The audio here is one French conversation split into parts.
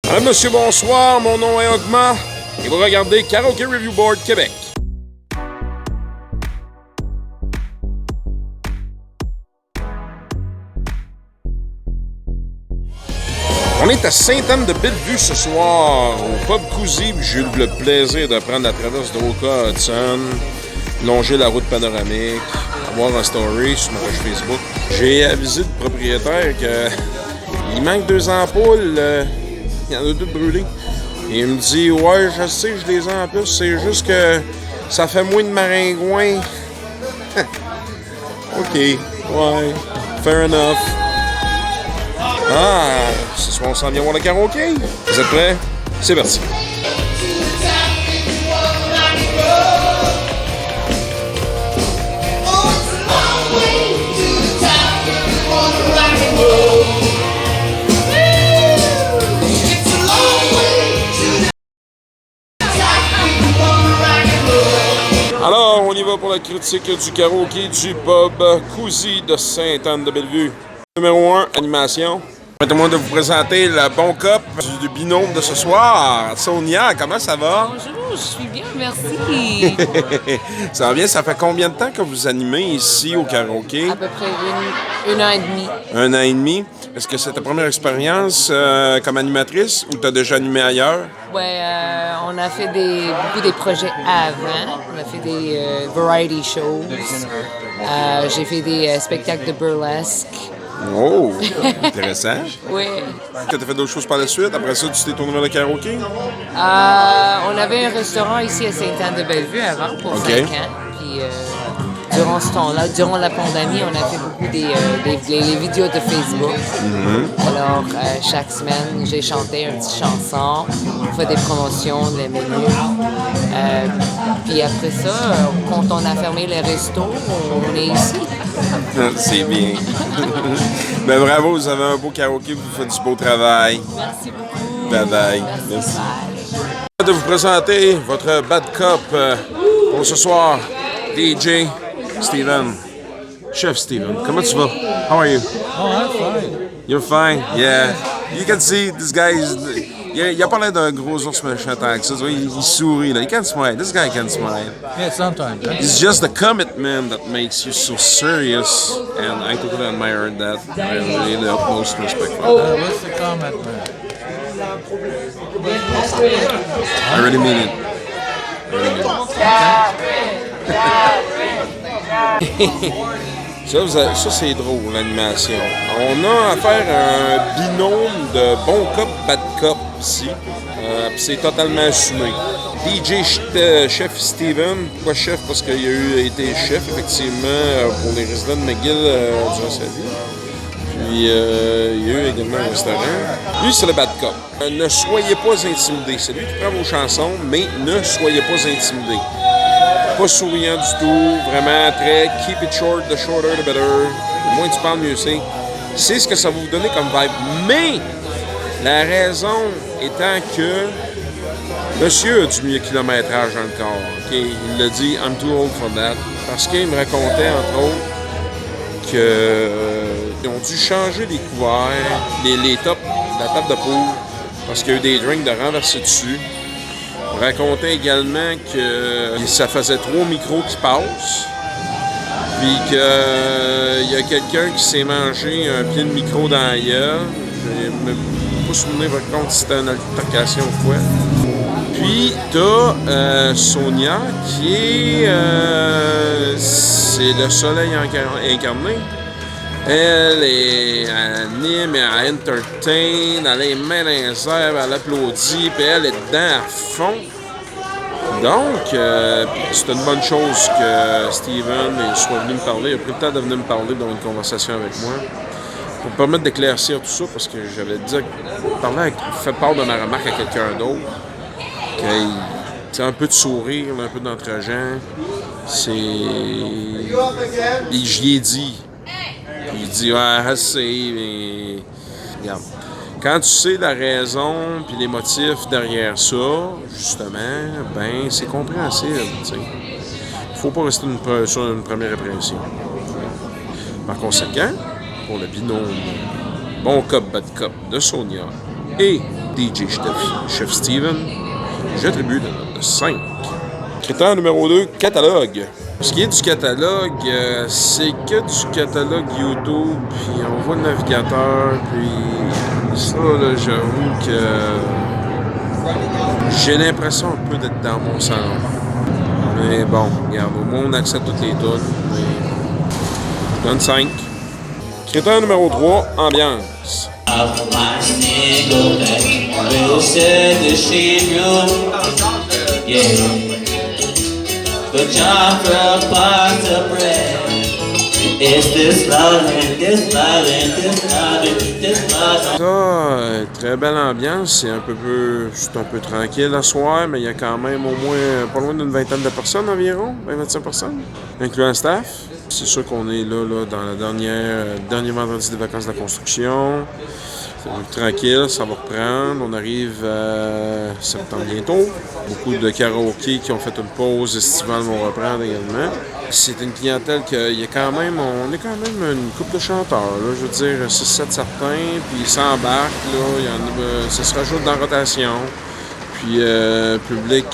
Madame, monsieur, bonsoir, mon nom est Ogma et vous regardez Karaoke Review Board Québec. On est à Sainte-Anne-de-Bellevue ce soir, au Pub Cousy. J'ai eu le plaisir de prendre la traverse de Oka-Hudson, longer la route panoramique, voir un story sur ma page Facebook. J'ai avisé le propriétaire qu'il manque 2 ampoules, il y en a 2 brûlées. Et il me dit, ouais, je sais, je les ai en plus, c'est juste que ça fait moins de maringouin. OK, ouais, fair enough. Ah, ce soir, on s'en vient voir le karaoké. Vous êtes prêts? C'est parti. Alors, on y va pour la critique du karaoké du Pub Cousy de Sainte-Anne-de-Bellevue. Numéro 1, animation. Permettez-moi de vous présenter le bon cop du binôme de ce soir. Sonia, comment ça va? Bonjour, je suis bien, merci. Ça va bien? Ça fait combien de temps que vous animez ici au karaoké? À peu près une heure et demie. 1 an et demi. Est-ce que c'est ta première expérience comme animatrice ou tu as déjà animé ailleurs? Ouais, on a fait beaucoup des projets avant. On a fait des variety shows. J'ai fait des spectacles de burlesque. Oh, intéressant. Oui. Tu as fait d'autres choses par la suite? Après ça, tu t'es tourné vers le karaoké? On avait un restaurant ici à Sainte-Anne-de-Bellevue avant pour 5 ans. Puis durant ce temps-là, durant la pandémie, on a fait beaucoup les vidéos de Facebook. Mm-hmm. Alors, chaque semaine, j'ai chanté une petite chanson, on fait des promotions, des menus. Puis après ça, quand on a fermé les restos, on est ici. C'est bien. Ben bravo, vous avez un beau karaoké, vous faites du beau travail. Merci beaucoup. Bye bye. Merci. De vous présenter votre bad cop pour ce soir, DJ Steven. Chef Steven, comment tu vas? How are you? Oh, I'm fine. You're fine? Yeah. You can see this guy is... Il a pas l'air d'un gros ours méchant tant que ça. Il sourit, là. He can smile. This guy can smile. Yeah, sometimes. Huh? It's just the commitment that makes you so serious, and I totally admire that. I really the utmost respect for that. What's the comment, man? I really mean it. Ça, c'est drôle, l'animation. On a affaire à un binôme de bon cop, bad cop ici. C'est totalement assumé. DJ Chef Steven. Pourquoi chef? Parce qu'il a été chef, effectivement, pour les résidents de McGill durant sa vie. Puis, il y a eu également un restaurant. Lui, c'est le bad cop. Ne soyez pas intimidés. C'est lui qui prend vos chansons, mais ne soyez pas intimidés. Pas souriant du tout, vraiment très keep it short, the shorter the better. Le moins tu parles, mieux c'est. C'est ce que ça va vous donner comme vibe. Mais la raison étant que monsieur a du mieux kilométrage dans le corps. Okay? Il l'a dit, I'm too old for that. Parce qu'il me racontait, entre autres, qu'ils ont dû changer les couverts, les tops de la table de poule, parce qu'il y a eu des drinks de renverser dessus. On racontait également que ça faisait 3 micros qui passent, puis qu'il y a quelqu'un qui s'est mangé un pied de micro dans la gueule. Je ne me pas souvenir par contre si c'était une altercation ou quoi. Puis t'as Sonia qui est... c'est le soleil incarné. Elle anime, elle entertain, elle a les mains dans les airs, elle applaudit, puis elle est dedans à fond. Donc, c'est une bonne chose que Steven soit venu me parler. Il a pris le temps de venir me parler dans une conversation avec moi pour me permettre d'éclaircir tout ça, parce que j'avais dit, fait part de ma remarque à quelqu'un d'autre, qu'il un peu de sourire, un peu d'entre-gens, c'est... Et j'y ai dit. Il dit, ouais, assez, mais... Regarde. Quand tu sais la raison puis les motifs derrière ça, justement, ben, c'est compréhensible, tu sais. Faut pas rester sur une première impression. Par conséquent, pour le binôme bon cop, bad cop de Sonia, et DJ Chef Steven, j'attribue la note de 5. Critère numéro 2, catalogue. Ce qui est du catalogue, c'est que du catalogue YouTube, puis on voit le navigateur, puis ça, là, j'avoue que j'ai l'impression un peu d'être dans mon salon. Mais bon, regarde, au moins on accepte toutes les tunes. Je donne 5. Critère numéro 3, ambiance. Ça, très belle ambiance, c'est un peu tranquille le soir, mais il y a quand même au moins pas loin d'une vingtaine de personnes environ, 20-25 personnes, incluant le staff. C'est sûr qu'on est là dans le dernier vendredi des vacances de la construction. C'est tranquille, ça va reprendre. On arrive à septembre bientôt. Beaucoup de karaokés qui ont fait une pause estivale vont reprendre également. C'est une clientèle on est quand même une couple de chanteurs, là, je veux dire 6-7 certains, puis ils s'embarquent, là, ça se rajoute dans la rotation. Puis le public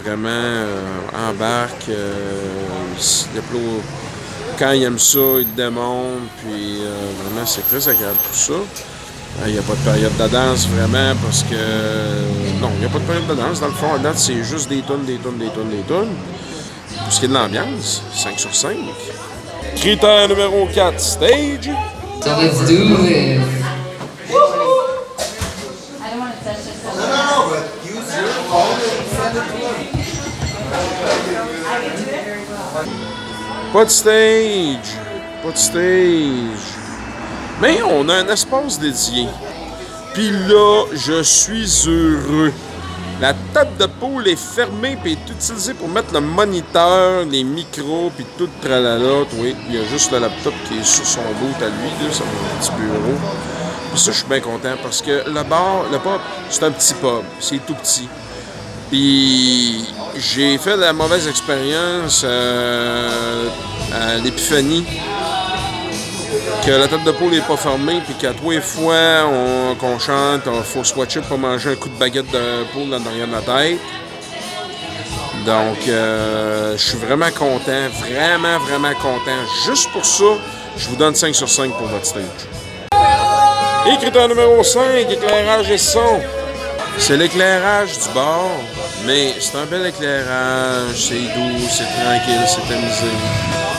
vraiment embarque, quand ils aiment ça, ils le démontent, puis vraiment c'est très agréable pour ça. Il n'y a pas de période de danse vraiment parce que... Non, il n'y a pas de période de danse. Dans le fond, à date, c'est juste des tonnes. Pour ce qui est de l'ambiance, 5 sur 5. Critère numéro 4, stage. So let's do this. Pas de stage. Mais on a un espace dédié. Puis là, je suis heureux. La table de poule est fermée et est utilisée pour mettre le moniteur, les micros, puis tout le tralala. Oui, il y a juste le laptop qui est sur son bout à lui, là, sur mon petit bureau. Puis ça, je suis bien content parce que le pub, c'est un petit pub. C'est tout petit. Puis j'ai fait la mauvaise expérience à l'Épiphanie. Que la table de poule n'est pas fermée, puis qu'à 3 fois qu'on chante, il faut swatcher pour manger un coup de baguette de poule dans derrière de la tête. Donc, je suis vraiment content, vraiment content. Juste pour ça, je vous donne 5 sur 5 pour votre stage. Et critère numéro 5, éclairage et son. C'est l'éclairage du bar, mais c'est un bel éclairage, c'est doux, c'est tranquille, c'est amusé.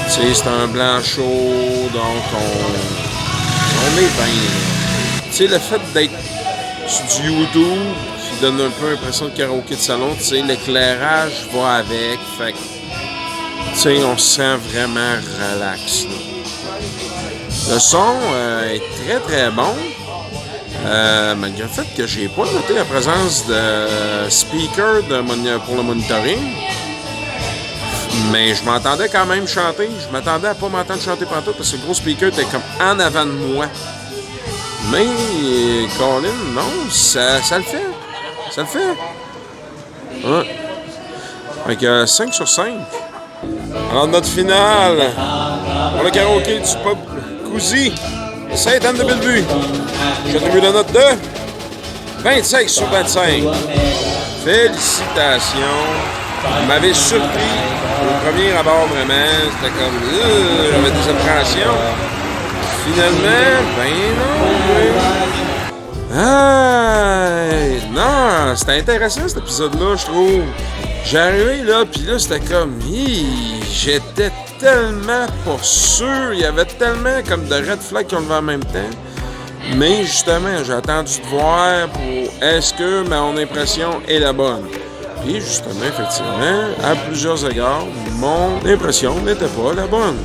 C'est un blanc chaud, donc on est bien. Tu sais, le fait d'être sur du YouTube, qui donne un peu l'impression de karaoké de salon, tu sais, l'éclairage va avec, fait que, tu sais, on se sent vraiment relax, là. Le son est très bon, malgré le fait que j'ai pas noté la présence de speaker pour le monitoring. Mais je m'entendais quand même chanter. Je m'attendais à pas m'entendre chanter pantoute parce que le gros speaker était comme en avant de moi. Mais, Colin, non, ça le fait. Ça le fait. Ouais. Avec 5 sur 5. Alors, notre finale pour le karaoké du pub Cousy, Sainte-Anne-de-Bellevue. J'attribue la note de 25 sur 25. Félicitations. Vous m'avez surpris au premier abord, vraiment. C'était comme... j'avais des appréhensions. Finalement, ben non. Non, c'était intéressant cet épisode-là, je trouve. J'ai arrivé là, puis là, c'était comme... j'étais tellement pas sûr. Il y avait tellement comme de red flags qui ont levé en même temps. Mais justement, j'ai attendu de voir pour est-ce que mon impression est la bonne. Et justement, effectivement, à plusieurs égards, mon impression n'était pas la bonne.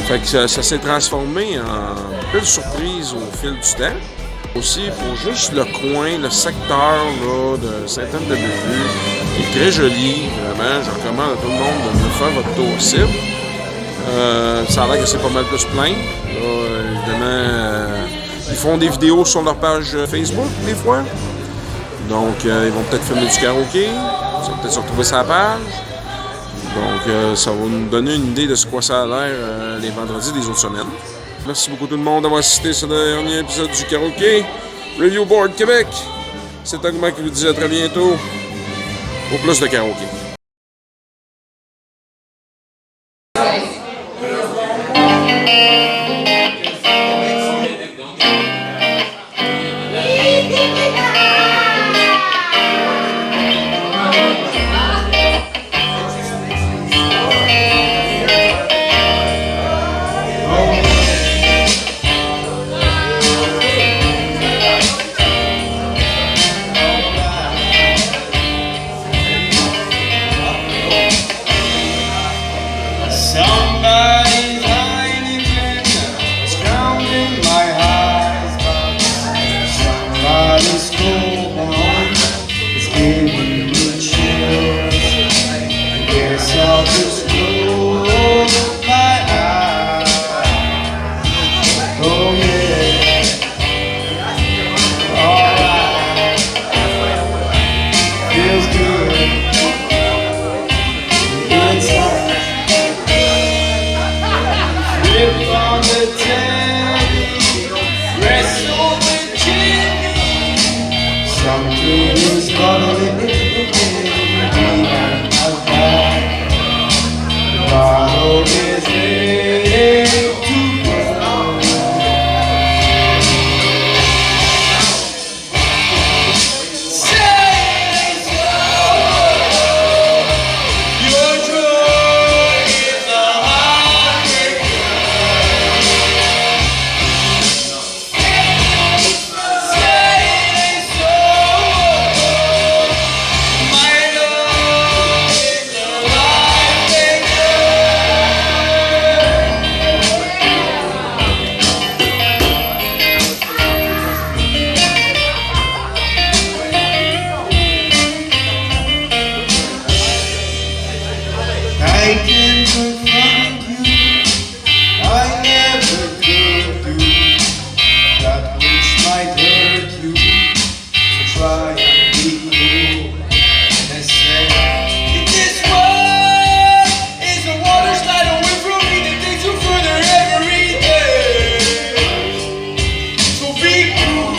Fait que ça s'est transformé en belle surprise au fil du temps. Aussi, pour juste le coin, le secteur là, de Sainte-Anne-de-Bellevue, qui est très joli, vraiment. Je recommande à tout le monde de venir faire votre tour cible. Ça a l'air que c'est pas mal plus plein. Là, évidemment, ils font des vidéos sur leur page Facebook, des fois. Donc, ils vont peut-être filmer du karaoké. Ça va peut-être se retrouver sur la page. Donc, ça va nous donner une idée de ce quoi ça a l'air les vendredis des autres semaines. Merci beaucoup tout le monde d'avoir assisté à ce dernier épisode du karaoké. Review Board Québec. C'est Augment qui vous dit à très bientôt. Au plus de karaoké. Somebody's hiding in scrounging my eyes, but somebody's cold one is giving me chills. I guess I'll just close my eyes. Oh yeah, alright, feels good inside. Live on the teddy, wrestle with Jimmy. Something is bubbling behind my back. The bottle is ready to burn. Say so. Your drug is a heartbreaker. I can confront you, I never could do that which might hurt you, so try and be cool. And I say, this world is a water slide away from me that takes you further every day. So be cool.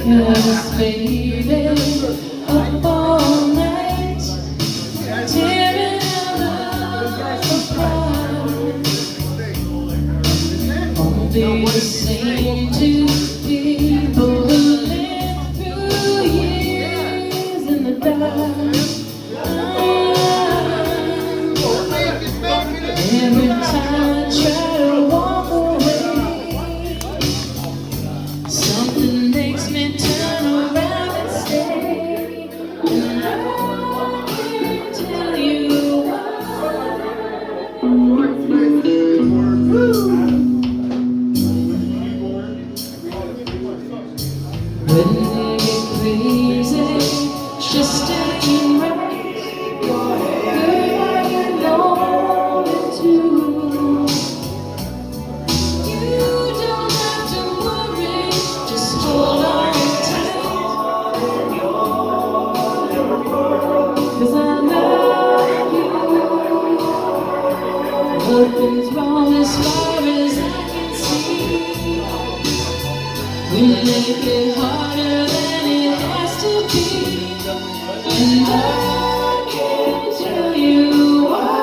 Cause baby, up all night, tearing our love apart. be the same to people who live through years in the dark. Every time I try to walk away, something makes me turn around and stay. And I can't tell you when they get crazy, just staying right. Girl, you know it too. You don't have to worry, just hold on tight. 'Cause I love you. Nothing's wrong as far as I can see. We make it harder than it has to be. And I can't tell you why.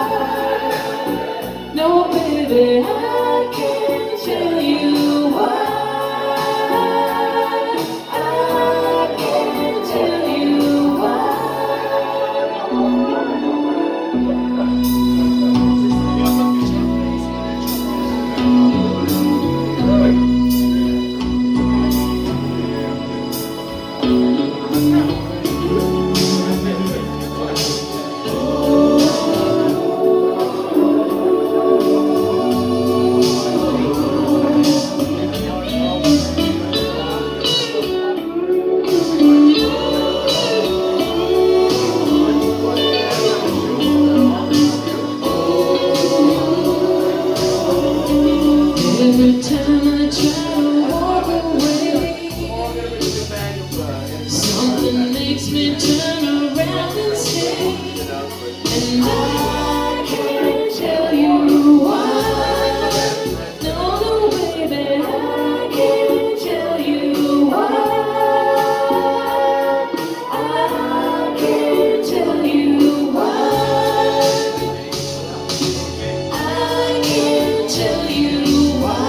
No, baby, I can't tell you why. I can't tell you why. Every time I try to walk away, something makes me turn around and stay. And I can't tell you why. No, no, baby, I can't tell you why. I can't tell you why. I can't tell you why.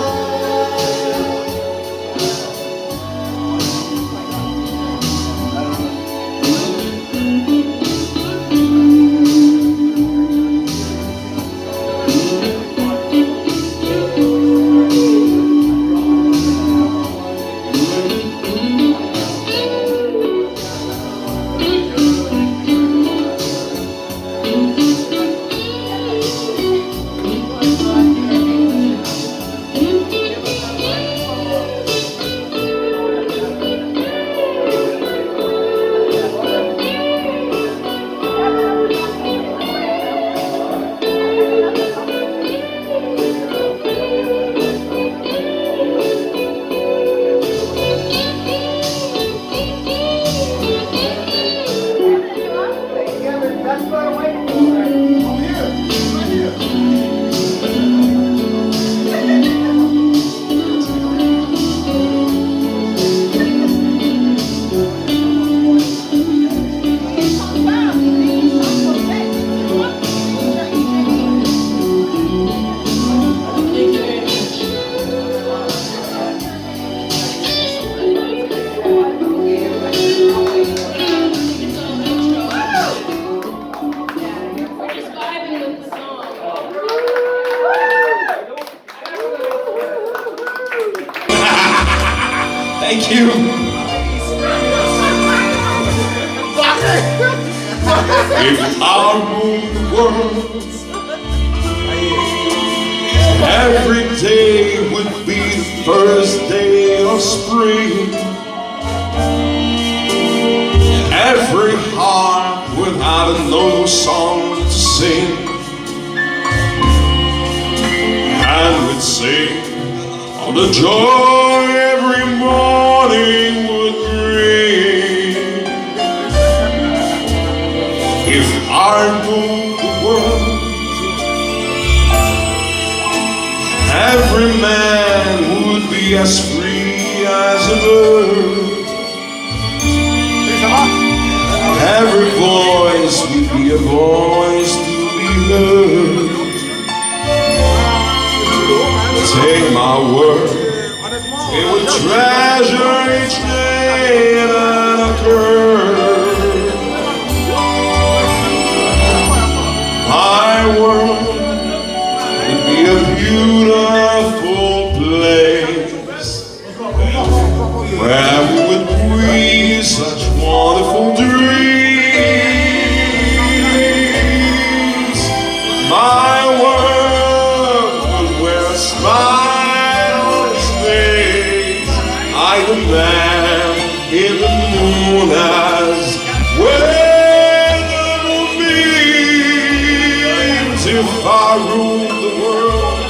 Thank you. If I ruled the world, every day would be the first day of spring. Every heart would have another song to sing, and would sing all the joy every morning would bring. If I ruled the world, every man would be as free as a bird. Every voice would be a voice to be heard. say my word. We will treasure each day that occurs. My world would be a beautiful place where we would breathe such wonderful dreams. My world would wear a smile on its face, like a man in the moon as weather means. If I ruled the world,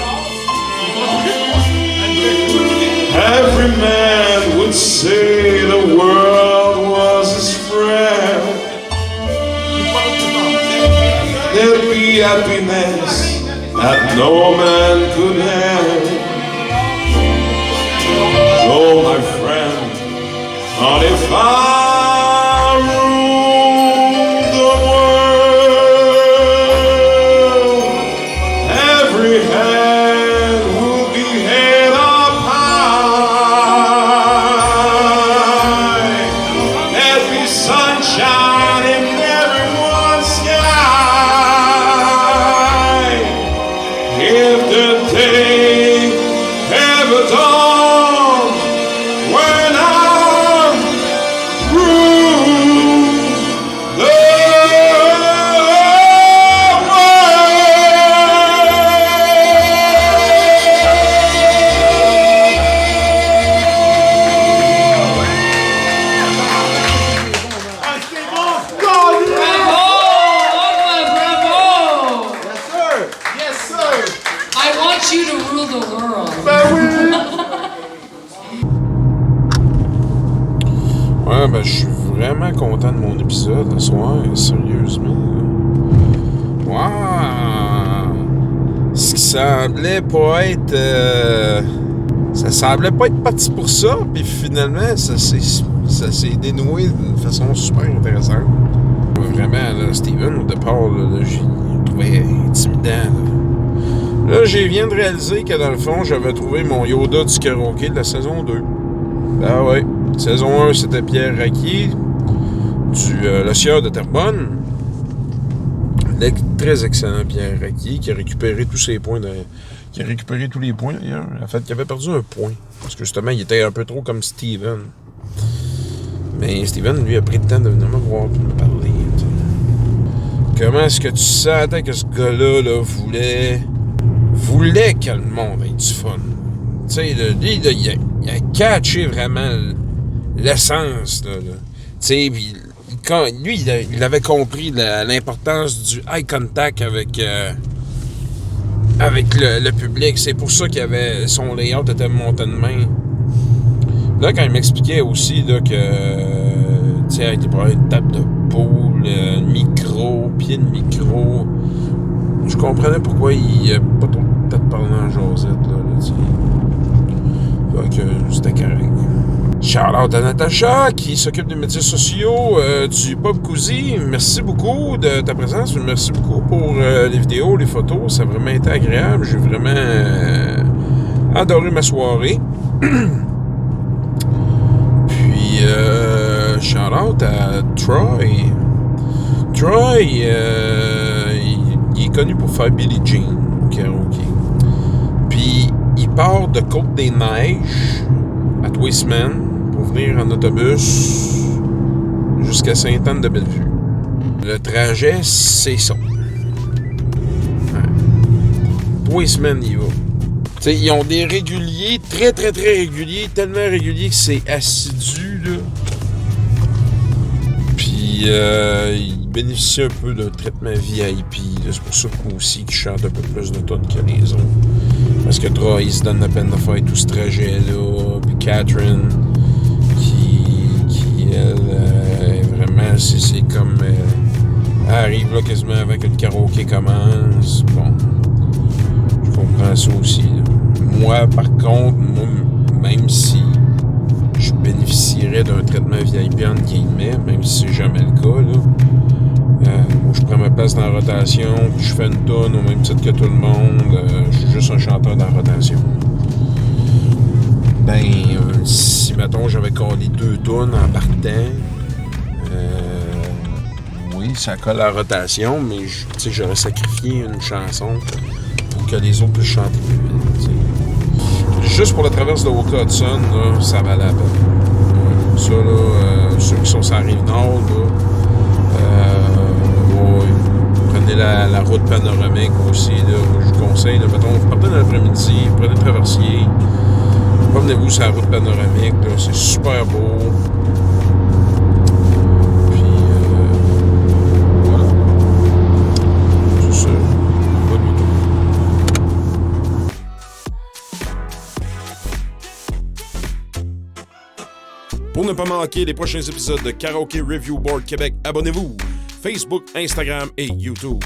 every man would say the world was his friend. There'd be happiness that no man could have. Oh, my friend, not if I ruled the world. Every hand will be head up high. There'd be sunshine in everyone's sky. If the day ever dawns when I rule the Bravo! Yes, sir. Yes, sir. I want you to rule the world. Ouais, ben, je suis vraiment content de mon épisode ce soir, sérieusement. Wow! Ce qui semblait pas être. Ça semblait pas être parti pour ça, puis finalement, ça s'est dénoué d'une façon super intéressante. Vraiment, là, Steven, au départ, là, j'ai trouvé intimidant. Là, je viens de réaliser que dans le fond, j'avais trouvé mon Yoda du karaoké de la saison 2. Ah ouais. Saison 1, c'était Pierre Racquier, le sieur de Terrebonne. Très excellent Pierre Racquier, qui a récupéré tous ses points. Qui a récupéré tous les points, d'ailleurs. En fait, il avait perdu un point. Parce que justement, il était un peu trop comme Steven. Mais Steven, lui, a pris le temps de venir me voir et me parler. T'sais. Comment est-ce que tu sentais que ce gars-là là, voulait que le monde ait du fun? Tu sais, lui, il a catché vraiment l'essence. Là. Tu sais, lui, il avait compris l'importance du eye contact avec le public. C'est pour ça qu'il avait son layout était monté de main. Là, quand il m'expliquait aussi là, que tu sais, avec une table de poule, micro, pied de micro, je comprenais pourquoi il n'a pas trop de tête parlant en Josette. Là, tu sais. Fait que c'était correct. Shout-out à Natacha qui s'occupe des médias sociaux du Pub Cousy. Merci beaucoup de ta présence. Merci beaucoup pour les vidéos, les photos. Ça a vraiment été agréable. J'ai vraiment adoré ma soirée. Puis, shout-out à Troy. Troy, il est connu pour faire Billie Jean au karaoké. Puis, il part de Côte-des-Neiges à tous les semaines pour venir en autobus jusqu'à Sainte-Anne-de-Bellevue. Le trajet, c'est ça. Ouais. Tous les semaines, il va. T'sais, ils ont des réguliers, très, très, très réguliers, tellement réguliers que c'est assidu, là. Puis, ils bénéficient un peu d'un traitement VIP. Là. C'est pour ça aussi qu'ils chantent un peu plus de tonnes que les autres. Parce que Troy, il se donne la peine de faire tout ce trajet-là. Puis Catherine, qui elle, vraiment, c'est comme... elle arrive là quasiment avant que le karaoké commence. Bon, je comprends ça aussi, là. Moi, par contre, même si je bénéficierais d'un traitement VIP entre guillemets, même si c'est jamais le cas, là, moi, je prends ma place dans la rotation, puis je fais une tonne au même titre que tout le monde. Je suis juste un chanteur dans la rotation. si, mettons, j'avais collé 2 tonnes en partant, oui, ça colle à la rotation, mais j'aurais sacrifié une chanson pour que les autres puissent chanter plus vite. T'sais. Juste pour la traverse de Walker Hudson, là, ça valait la peine. Ouais, ça, là, ceux qui sont sur la Rive-Nord, prenez la route panoramique aussi, là, je vous conseille, là, mettons, vous partez dans l'après-midi, prenez le traversier, promenez-vous sur la route panoramique, là, c'est super beau. Puis, voilà. C'est ça. Bonne nuit. Pour ne pas manquer les prochains épisodes de Karaoke Review Board Québec, abonnez-vous. Facebook, Instagram et YouTube.